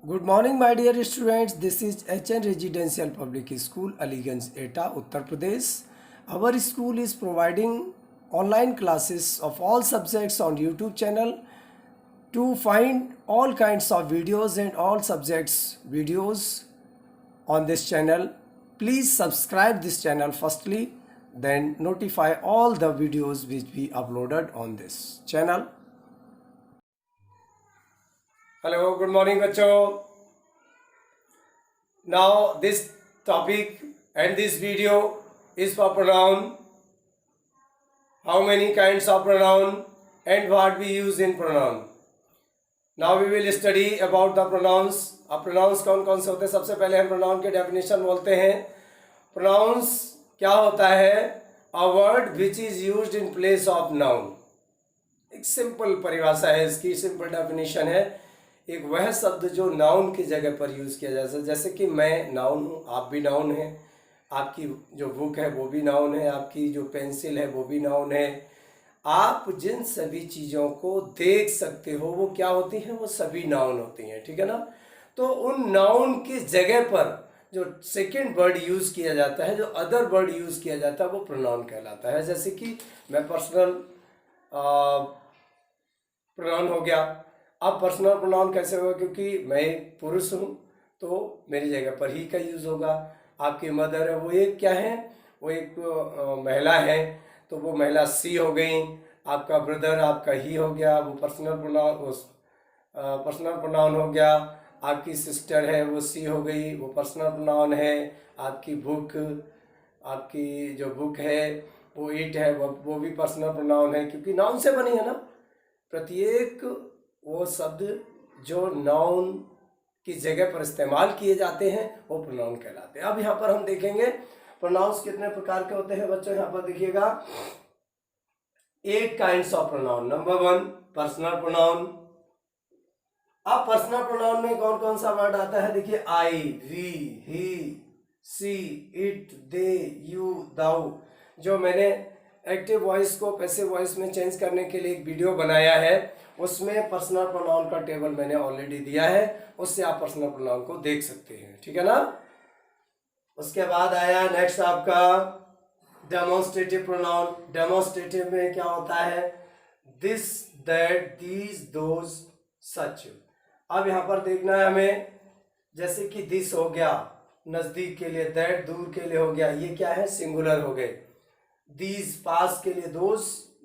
Good morning, my dear students. This is HN Residential Public School, Aliganj, Eta, Uttar Pradesh. Our school is providing online classes of all subjects on YouTube channel. To find all kinds of videos and all subjects videos on this channel, please subscribe this channel firstly, then notify all the videos which we uploaded on this channel. Hello, good morning, bachcho. Now this topic and this video is for pronoun. How many kinds of pronoun and what we use in pronoun. Now we will study about the pronouns. अब pronouns कौन कौन से होते हैं? सबसे पहले हम pronoun के definition बोलते हैं. Pronouns क्या होता है? A word which is used in place of noun. एक सिंपल परिभाषा है इसकी, सिंपल डेफिनेशन है. एक वह शब्द जो नाउन की जगह पर यूज़ किया जाता है. जैसे कि मैं नाउन हूँ, आप भी नाउन हैं, आपकी जो बुक है वो भी नाउन है, आपकी जो पेंसिल है वो भी नाउन है. आप जिन सभी चीज़ों को देख सकते हो वो क्या होती हैं? वो सभी नाउन होती हैं. ठीक है ना. तो उन नाउन की जगह पर जो सेकेंड वर्ड यूज़ किया जाता है, जो अदर वर्ड यूज़ किया जाता है, वो प्रोनाउन कहलाता है. जैसे कि मैं पर्सनल प्रोनाउन हो गया. अब पर्सनल प्रोनाउन कैसे होगा? क्योंकि मैं एक पुरुष हूँ तो मेरी जगह पर ही का यूज़ होगा. आपकी मदर है, वो एक क्या है? वो एक महिला है, तो वो महिला सी हो गई. आपका ब्रदर आपका ही हो गया, वो पर्सनल प्रोनाउन हो गया. आपकी सिस्टर है वो सी हो गई, वो पर्सनल प्रोनाउन है. आपकी आपकी जो बुक है वो इट है, वो भी पर्सनल प्रोनाउन है, क्योंकि नाउन से बनी है ना. प्रत्येक वो शब्द जो नाउन की जगह पर इस्तेमाल किए जाते हैं वो प्रोनाउन कहलाते हैं. अब यहाँ पर हम देखेंगे प्रोनाउंस कितने प्रकार के होते हैं बच्चों. यहाँ पर देखिएगा 8 kinds of pronoun. Number 1 personal pronoun. अब पर्सनल प्रोनाउन में कौन कौन सा वर्ड आता है? देखिए I, we, he, she, it, they, you, thou. जो मैंने एक्टिव वॉइस को पैसिव वॉइस में चेंज करने के लिए एक वीडियो बनाया है, उसमें पर्सनल प्रोनाउन का टेबल मैंने ऑलरेडी दिया है, उससे आप पर्सनल प्रोनाउन को देख सकते हैं. ठीक है ना. उसके बाद आया नेक्स्ट आपका डेमोन्स्ट्रेटिव प्रोनाउन. डेमोन्स्ट्रेटिव में क्या होता है? दिस, दैट, दीज, दोज, सच. अब यहाँ पर देखना है हमें, जैसे कि दिस हो गया नजदीक के लिए, दैट दूर के लिए हो गया, ये क्या है? सिंगुलर हो गए. दीज पास के लिए, दोज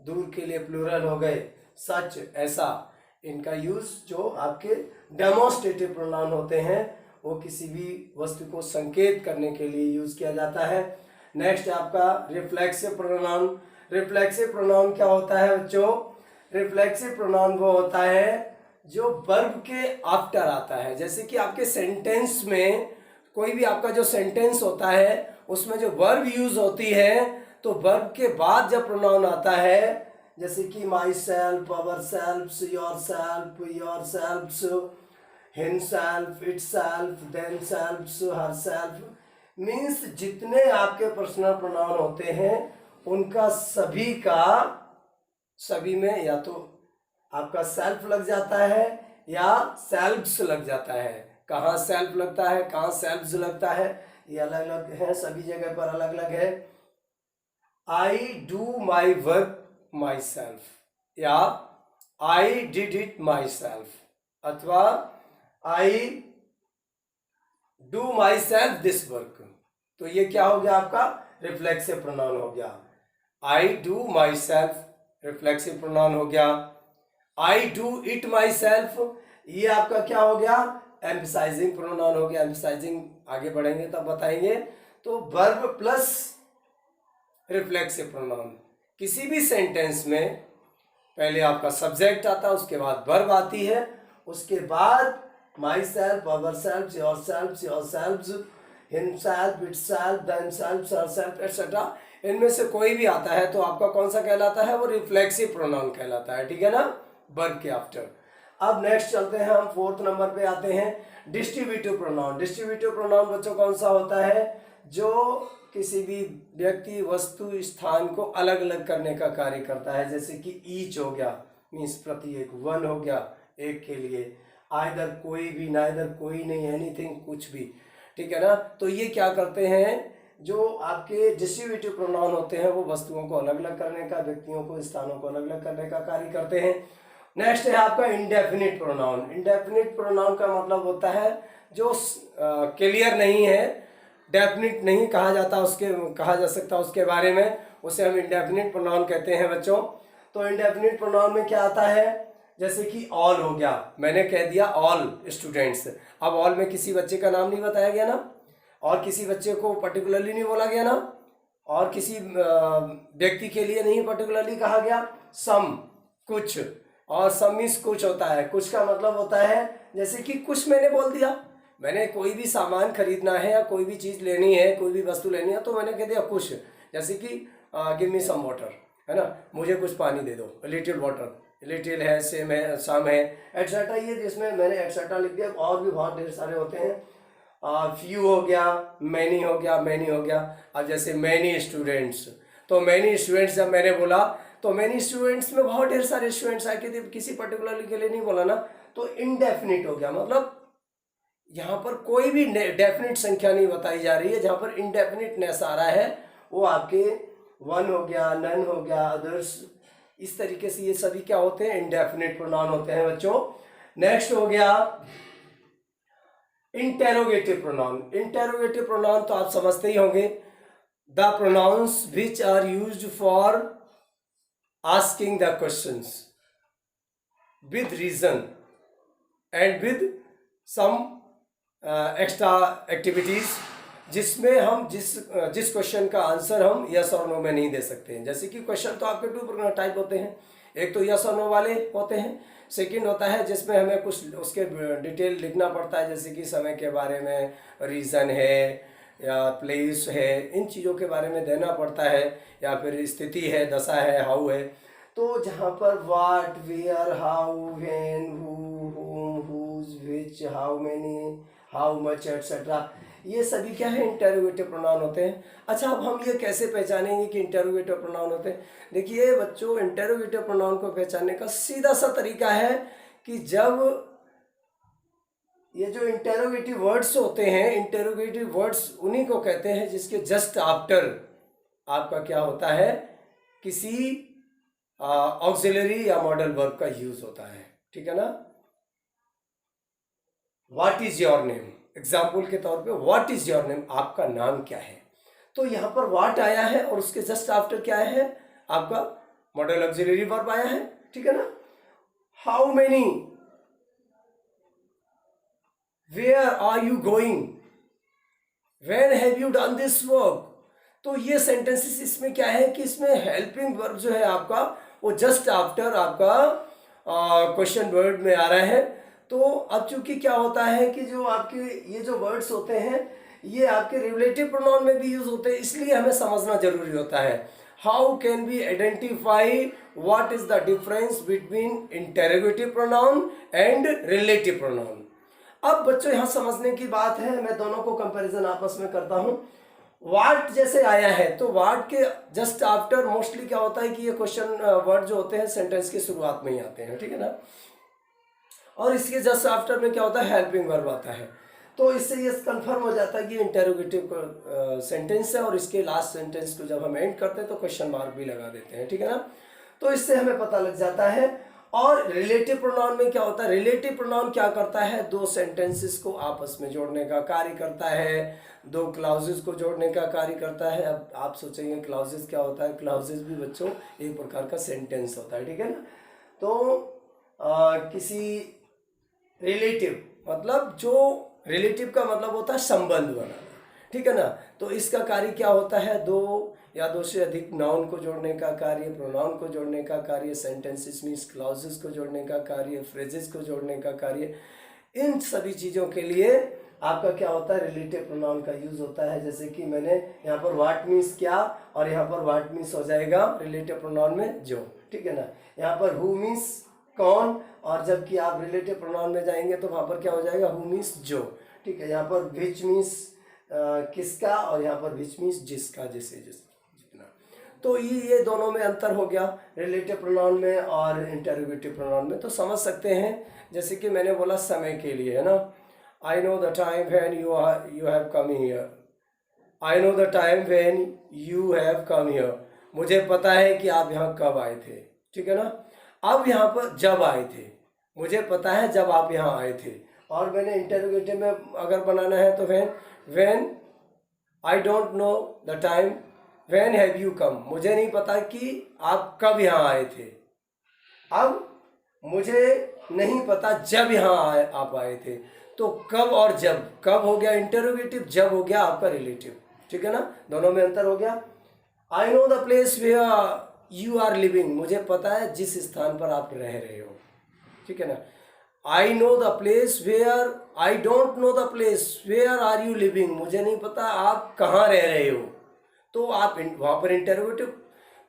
दूर के लिए प्लूरल हो गए. सच ऐसा. इनका यूज जो आपके डेमोन्स्ट्रेटिव प्रोनाउन होते हैं वो किसी भी वस्तु को संकेत करने के लिए यूज किया जाता है. नेक्स्ट आपका रिफ्लेक्सिव प्रोनाउन. रिफ्लेक्सिव प्रोनाउन क्या होता है बच्चों? रिफ्लेक्सिव प्रोनाउन वो होता है जो वर्ब के आफ्टर आता है. जैसे कि आपके सेंटेंस में कोई भी आपका जो सेंटेंस होता है उसमें जो वर्ब यूज होती है, तो वर्ब के बाद जब प्रोनाउन आता है, जैसे कि my self, our self, your selfs, him self, it self, them selfs, her self, means जितने आपके पर्सनल प्रोनाउन होते हैं उनका सभी में या तो आपका सेल्फ लग जाता है या सेल्फ्स लग जाता है. कहाँ सेल्फ लगता है, कहाँ सेल्फ्स लगता है, ये अलग अलग है, सभी जगह पर अलग अलग है. I do my work myself, या I did it myself, अथवा I do myself this work. तो ये क्या हो गया? आपका रिफ्लेक्सिव प्रोनाउन हो गया. आई do my self reflexive pronoun हो गया. I do it my self, ये आपका क्या हो गया? एम्फसाइजिंग प्रोनाउन हो गया. एम्फसाइजिंग आगे बढ़ेंगे तब बताएंगे. तो वर्ब प्लस रिफ्लेक्सिव प्रोनाउन. किसी भी सेंटेंस में पहले आपका सब्जेक्ट आता है, उसके बाद वर्ब आती है, उसके बाद my self, our self, your selfs, himself, itself, themself, herself, etcetera. इनमें से कोई भी आता है तो आपका कौन सा कहलाता है? वो रिफ्लेक्सिव प्रोनाउन कहलाता है. ठीक है ना, वर्ब के आफ्टर. अब नेक्स्ट चलते हैं हम, 4th नंबर पे आते हैं डिस्ट्रीब्यूटिव प्रोनाउन. डिस्ट्रीब्यूटिव प्रोनाउन बच्चों कौन सा होता है? जो किसी भी व्यक्ति, वस्तु, स्थान को अलग अलग करने का कार्य करता है. जैसे कि ईच हो गया, मीन्स प्रति एक. वन हो गया एक के लिए. आइदर कोई भी, नाइदर कोई नहीं, एनीथिंग कुछ भी, ठीक है ना। तो ये क्या करते हैं, जो आपके डिस्ट्रीब्यूटिव प्रोनाउन होते हैं वो वस्तुओं को अलग अलग करने का, व्यक्तियों को, स्थानों को अलग अलग करने का कार्य करते हैं। नेक्स्ट है आपका इंडेफिनिट प्रोनाउन। इंडेफिनिट प्रोनाउन का मतलब होता है जो क्लियर नहीं है, डेफिनिट नहीं कहा जाता, उसके कहा जा सकता उसके बारे में, उसे हम इंडेफिनिट प्रोनाउन कहते हैं बच्चों। तो इंडेफिनिट प्रोनाउन में क्या आता है, जैसे कि ऑल हो गया, मैंने कह दिया ऑल स्टूडेंट्स, अब ऑल में किसी बच्चे का नाम नहीं बताया गया ना, और किसी बच्चे को पर्टिकुलरली नहीं बोला गया ना, और किसी व्यक्ति के लिए नहीं पर्टिकुलरली कहा गया। सम कुछ, और सम मीन्स कुछ होता है, कुछ का मतलब होता है जैसे कि कुछ मैंने बोल दिया, मैंने कोई भी सामान खरीदना है या कोई भी चीज़ लेनी है, कोई भी वस्तु लेनी है, तो मैंने कह दिया कुछ, जैसे कि गिव मी सम वाटर, है ना, मुझे कुछ पानी दे दो, लिटिल वाटर, लिटिल है, सेम है, सम है, एटसेट्रा, ये जिसमें मैंने एटसेट्रा लिख दिया। और भी बहुत ढेर सारे होते हैं, फ्यू हो गया, मैनी हो गया, मैनी हो गया। अब जैसे मैनी स्टूडेंट्स, तो मैनी स्टूडेंट्स जब मैंने बोला तो मैनी स्टूडेंट्स में बहुत ढेर सारे स्टूडेंट्स आए, किसी पर्टिकुलर के लिए नहीं बोला ना, तो इनडेफिनिट हो गया, मतलब यहाँ पर कोई भी डेफिनिट संख्या नहीं बताई जा रही है, जहाँ पर इनडेफिनिटनेस आ रहा है वो आपके वन हो गया, नन हो गया, अदर्स, इस तरीके से ये सभी क्या होते हैं, इनडेफिनिट प्रोनाउन होते हैं बच्चों। नेक्स्ट हो गया इंटेरोगेटिव प्रोनाउन। इंटेरोगेटिव प्रोनाउन तो आप समझते ही होंगे, the pronouns which are used for asking the questions with reason and with some extra activities, जिसमें हम जिस क्वेश्चन का आंसर हम यस और नो में नहीं दे सकते हैं। जैसे कि क्वेश्चन तो आपके टू टाइप होते हैं, एक तो यस और नो वाले होते हैं, सेकंड होता है जिसमें हमें कुछ उसके डिटेल लिखना पड़ता है, जैसे कि समय के बारे में, रीज़न है या प्लेस है, इन चीज़ों के बारे में देना पड़ता है, या फिर स्थिति है, दशा है, हाउ है। तो जहाँ पर what, where, how, when, who, whom, whose, which, how many, how much, etcetera, ये सभी क्या है, इंटेरोगेटिव प्रोनाउन होते हैं। अच्छा, अब हम ये कैसे पहचानेंगे कि इंटेरोगेटिव प्रोनाउन होते हैं। देखिए बच्चों, इंटेरोगेटिव प्रोनाउन को पहचानने का सीधा सा तरीका है कि जब ये जो इंटेरोगेटिव वर्ड्स होते हैं, इंटेरोगेटिव वर्ड्स उन्हीं को कहते हैं जिसके जस्ट आफ्टर आपका क्या होता है, किसी ऑक्सिलरी या मॉडल वर्ब का यूज होता है, ठीक है ना। What is your name, example के तौर पे व्हाट इज योर नेम, आपका नाम क्या है, तो यहाँ पर व्हाट आया है और उसके जस्ट आफ्टर क्या है, आपका मॉडल ऑक्सिलरी वर्ब आया है, ठीक है ना। How many, where are you going, when have you done this work. तो ये सेंटेंसेस इसमें क्या है कि इसमें हेल्पिंग वर्ब जो है आपका वो जस्ट आफ्टर आपका क्वेश्चन वर्ड में आ रहा है। तो अब चूंकि क्या होता है कि जो आपके ये जो वर्ड्स होते हैं ये आपके रिलेटिव प्रोनाउन में भी यूज होते हैं, इसलिए हमें समझना जरूरी होता है। How can we identify what is the difference between interrogative pronoun and relative pronoun. अब बच्चों यहाँ समझने की बात है, मैं दोनों को कंपैरिजन आपस में करता हूँ। वाट जैसे आया है तो वाट के जस्ट आफ्टर मोस्टली क्या होता है कि ये क्वेश्चन वर्ड जो होते हैं सेंटेंस की शुरुआत में ही आते हैं, ठीक है ना। और इसके जस्ट आफ्टर में क्या होता है, हेल्पिंग वर्ब आता है। तो इससे ये कंफर्म हो जाता है कि इंटेरोगेटिव सेंटेंस है, और इसके लास्ट सेंटेंस को जब हम एंड करते हैं तो क्वेश्चन मार्क भी लगा देते हैं, ठीक है ना। तो इससे हमें पता लग जाता है। और रिलेटिव प्रोनाउन में क्या होता है, रिलेटिव प्रोनाउन क्या करता है, दो सेंटेंसेस को आपस में जोड़ने का कार्य करता है, दो क्लाउजेस को जोड़ने का कार्य करता है। अब आप सोचेंगे क्लाउजेस क्या होता है, क्लाउजेस भी बच्चों एक प्रकार का सेंटेंस होता है, ठीक है ना। तो किसी रिलेटिव मतलब जो रिलेटिव का मतलब होता है संबंध बनाना, ठीक है ना। तो इसका कार्य क्या होता है, दो या दो से अधिक नाउन को जोड़ने का कार्य, प्रोनाउन को जोड़ने का कार्य, सेंटेंसेस मीन्स क्लाउजेस को जोड़ने का कार्य, फ्रेजेस को जोड़ने का कार्य। इन सभी चीज़ों के लिए आपका क्या होता है, रिलेटिव प्रोनाउन का यूज होता है। जैसे कि मैंने यहाँ पर व्हाट मीन्स क्या, और यहाँ पर व्हाट मीन्स हो जाएगा रिलेटिव प्रोनाउन में जो, ठीक है ना। यहाँ पर हु मीन्स कौन, और जबकि आप रिलेटिव प्रोनाउन में जाएंगे तो वहाँ पर क्या हो जाएगा, हु मीन्स जो, ठीक है। यहाँ पर विच मीन्स किसका, और यहाँ पर विच मीन्स जिसका, जिसे जितना। तो ये दोनों में अंतर हो गया रिलेटिव प्रोनाउन में और इंटेरोगेटिव प्रोनाउन में। तो समझ सकते हैं जैसे कि मैंने बोला समय के लिए, है ना। I know the time when you have come here. I know the time when you have come here, मुझे पता है कि आप यहाँ कब आए थे, ठीक है ना। अब यहाँ पर जब आए थे, मुझे पता है जब आप यहाँ आए थे। और मैंने इंटरोगेटिव में अगर बनाना है तो when I don't know the time when have you come, मुझे नहीं पता कि आप कब यहाँ आए थे। अब मुझे नहीं पता जब यहाँ आप आए थे। तो कब और जब, कब हो गया इंटरोगेटिव, जब हो गया आपका रिलेटिव, ठीक है ना, दोनों में अंतर हो गया। I know the place where you are living, मुझे पता है जिस स्थान पर आप रह रहे हो, ठीक है ना। I know the place where, I don't know the place where are you living, मुझे नहीं पता आप कहाँ रह रहे हो। तो आप वहाँ पर इंटरोगेटिव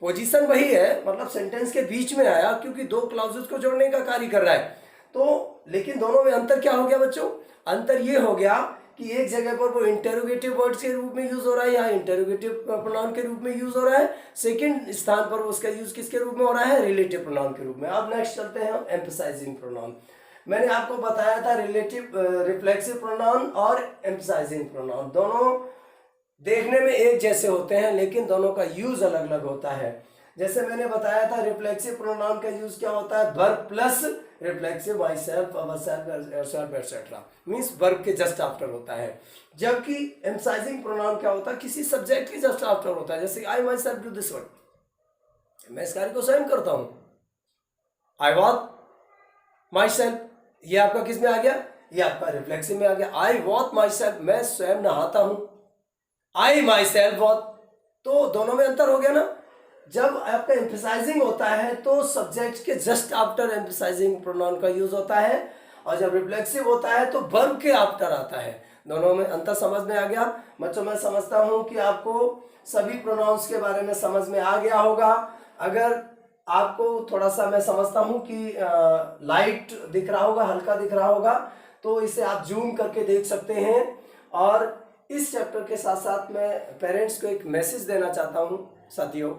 पोजीशन वही है, मतलब सेंटेंस के बीच में आया क्योंकि दो क्लॉजेस को जोड़ने का कार्य कर रहा है। तो लेकिन दोनों में अंतर क्या हो गया बच्चों, अंतर ये हो गया कि एक जगह पर वो इंटरोगेटिव वर्ड्स के रूप में यूज हो रहा है, यहाँ इंटरोगेटिव प्रोनाउन के रूप में यूज हो रहा है। सेकंड स्थान पर उसका यूज किसके रूप में हो रहा है, रिलेटिव प्रोनाउन के रूप में। अब नेक्स्ट चलते हैं हम एम्फसाइजिंग प्रोनाउन। मैंने आपको बताया था रिफ्लेक्सिव प्रोनाउन और एम्फसाइजिंग प्रोनाउन दोनों देखने में एक जैसे होते हैं लेकिन दोनों का यूज अलग अलग होता है। जैसे मैंने बताया था रिफ्लेक्सिव प्रोनाउन का यूज क्या होता है, verb plus reflexive, my self, ourself, yourself etcetera, means verb के जस्ट आफ्टर होता है। जबकि एम्फसाइजिंग प्रोनाउन क्या होता है, किसी सब्जेक्ट के जस्ट आफ्टर होता है। जैसे I myself do this work, मैं इस कार्य को स्वयं करता हूं। आई वॉच माई सेल्फ, ये आपका किस में आ गया, ये आपका रिफ्लेक्सिव में आ गया। आई वॉच माई सेल्फ, मैं स्वयं नहाता हूं। आई माई सेल्फ वॉच, तो दोनों में अंतर हो गया ना। जब आपका एम्फसाइजिंग होता है तो सब्जेक्ट के जस्ट आफ्टर एम्फसाइजिंग प्रोनाउन का यूज होता है, और जब रिफ्लेक्सिव होता है तो वर्ब के आफ्टर आता है। दोनों में अंतर समझ में आ गया बच्चों। मैं समझता हूं कि आपको सभी प्रोनाउंस के बारे में समझ में आ गया होगा। अगर आपको थोड़ा सा, मैं समझता हूं कि लाइट दिख रहा होगा, हल्का दिख रहा होगा, तो इसे आप जूम करके देख सकते हैं। और इस चैप्टर के साथ साथ मैं पेरेंट्स को एक मैसेज देना चाहता हूं साथियों।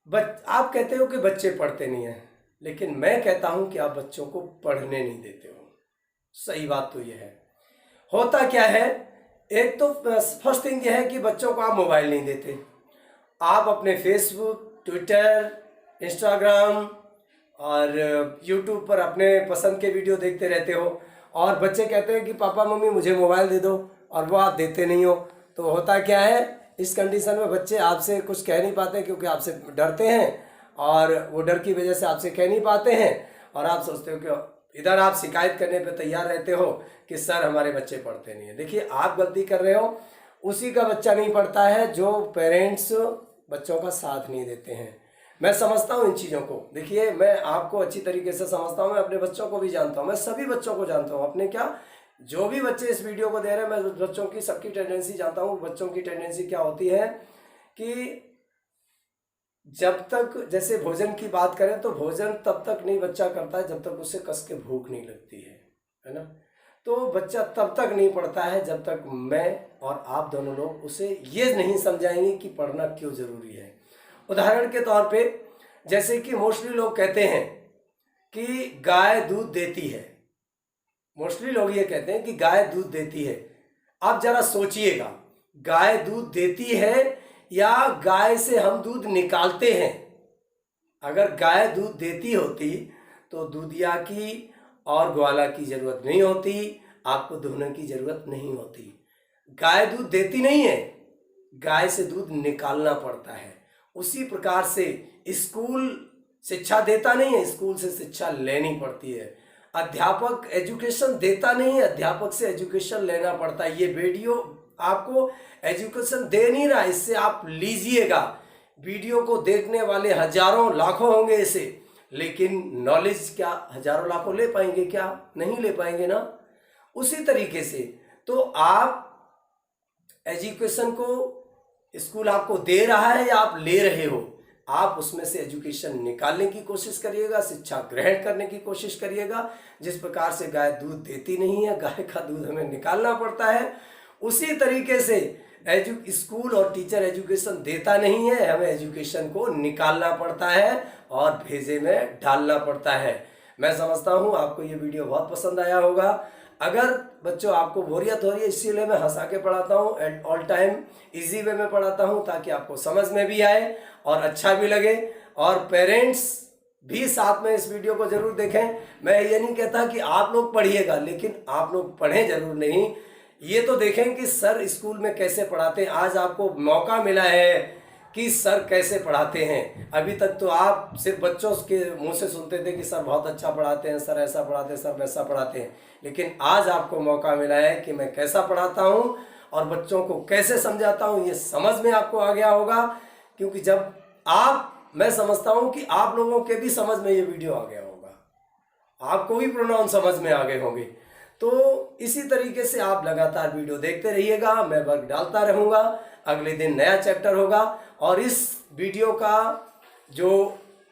आप कहते हो कि बच्चे पढ़ते नहीं हैं, लेकिन मैं कहता हूं कि आप बच्चों को पढ़ने नहीं देते हो। सही बात तो यह है। होता क्या है, एक तो फर्स्ट थिंग यह है कि बच्चों को आप मोबाइल नहीं देते। आप अपने फेसबुक, ट्विटर, इंस्टाग्राम और यूट्यूब पर अपने पसंद के वीडियो देखते रहते हो, और बच्चे कहते हैं कि पापा मम्मी मुझे मोबाइल दे दो, और वो आप देते नहीं हो। तो होता क्या है, इस कंडीशन में बच्चे आपसे कुछ कह नहीं पाते क्योंकि आपसे डरते हैं, और वो डर की वजह से आपसे कह नहीं पाते हैं। और आप सोचते हो कि इधर आप शिकायत करने पे तैयार रहते हो कि सर हमारे बच्चे पढ़ते नहीं है। देखिए आप गलती कर रहे हो, उसी का बच्चा नहीं पढ़ता है जो पेरेंट्स बच्चों का साथ नहीं देते हैं। मैं समझता हूँ इन चीज़ों को। देखिए मैं आपको अच्छी तरीके से समझता हूँ, मैं अपने बच्चों को भी जानता हूँ, मैं सभी बच्चों को जानता हूँ। अपने क्या, जो भी बच्चे इस वीडियो को दे रहे हैं, मैं बच्चों की सबकी टेंडेंसी जानता हूँ। बच्चों की टेंडेंसी क्या होती है कि जब तक, जैसे भोजन की बात करें तो भोजन तब तक नहीं बच्चा करता है जब तक उसे कस के भूख नहीं लगती है ना। तो बच्चा तब तक नहीं पढ़ता है जब तक मैं और आप दोनों लोग उसे ये नहीं समझाएंगे कि पढ़ना क्यों जरूरी है। उदाहरण के तौर पे, जैसे कि मोस्टली लोग कहते हैं कि गाय दूध देती है। मोस्टली लोग ये कहते हैं कि गाय दूध देती है। आप जरा सोचिएगा, गाय दूध देती है या गाय से हम दूध निकालते हैं? अगर गाय दूध देती होती तो दूधिया की और ग्वाला की जरूरत नहीं होती, आपको दुहने की जरूरत नहीं होती। गाय दूध देती नहीं है, गाय से दूध निकालना पड़ता है। उसी प्रकार से स्कूल शिक्षा देता नहीं है, स्कूल से शिक्षा लेनी पड़ती है। अध्यापक एजुकेशन देता नहीं है, अध्यापक से एजुकेशन लेना पड़ता है। ये वीडियो आपको एजुकेशन दे नहीं रहा, इससे आप लीजिएगा। वीडियो को देखने वाले हजारों लाखों होंगे इसे, लेकिन नॉलेज क्या हजारों लाखों ले पाएंगे? क्या नहीं ले पाएंगे ना। उसी तरीके से तो आप एजुकेशन को स्कूल आपको दे रहा है या आप ले रहे हो, आप उसमें से एजुकेशन निकालने की कोशिश करिएगा, शिक्षा ग्रहण करने की कोशिश करिएगा। जिस प्रकार से गाय दूध देती नहीं है, गाय का दूध हमें निकालना पड़ता है, उसी तरीके से स्कूल और टीचर एजुकेशन देता नहीं है, हमें एजुकेशन को निकालना पड़ता है और भेजे में डालना पड़ता है। मैं समझता हूँ आपको ये वीडियो बहुत पसंद आया होगा। अगर बच्चों आपको बोरियत हो रही है, इसीलिए मैं हंसा के पढ़ाता हूँ and all time easy way में पढ़ाता हूँ, ताकि आपको समझ में भी आए और अच्छा भी लगे। और पेरेंट्स भी साथ में इस वीडियो को जरूर देखें। मैं ये नहीं कहता कि आप लोग पढ़िएगा, लेकिन आप लोग पढ़ें जरूर नहीं, ये तो देखें कि सर स्कूल में कैसे पढ़ाते हैं। आज आपको मौका मिला है कि सर कैसे पढ़ाते हैं। अभी तक तो आप सिर्फ बच्चों के मुंह से सुनते थे कि सर बहुत अच्छा पढ़ाते हैं, सर ऐसा पढ़ाते हैं, सर वैसा पढ़ाते हैं, लेकिन आज आपको मौका मिला है कि मैं कैसा पढ़ाता हूँ और बच्चों को कैसे समझाता हूँ, ये समझ में आपको आ गया होगा। क्योंकि जब मैं समझता हूँ कि आप लोगों के भी समझ में ये वीडियो आ गया होगा, आपको भी प्रोनाउन समझ में आ गए होंगे। तो इसी तरीके से आप लगातार वीडियो देखते रहिएगा, मैं वर्क डालता रहूँगा। अगले दिन नया चैप्टर होगा और इस वीडियो का जो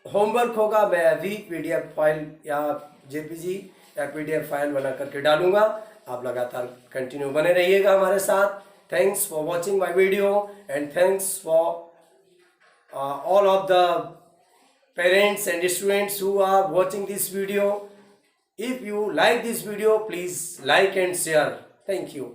होमवर्क होगा मैं अभी पीडीएफ फाइल या जेपीजी या पीडीएफ फाइल बना करके डालूंगा। आप लगातार कंटिन्यू बने रहिएगा हमारे साथ। Thanks for watching my video and thanks for all of the parents and students who are watching this video. If you like this video, please like and share. Thank you.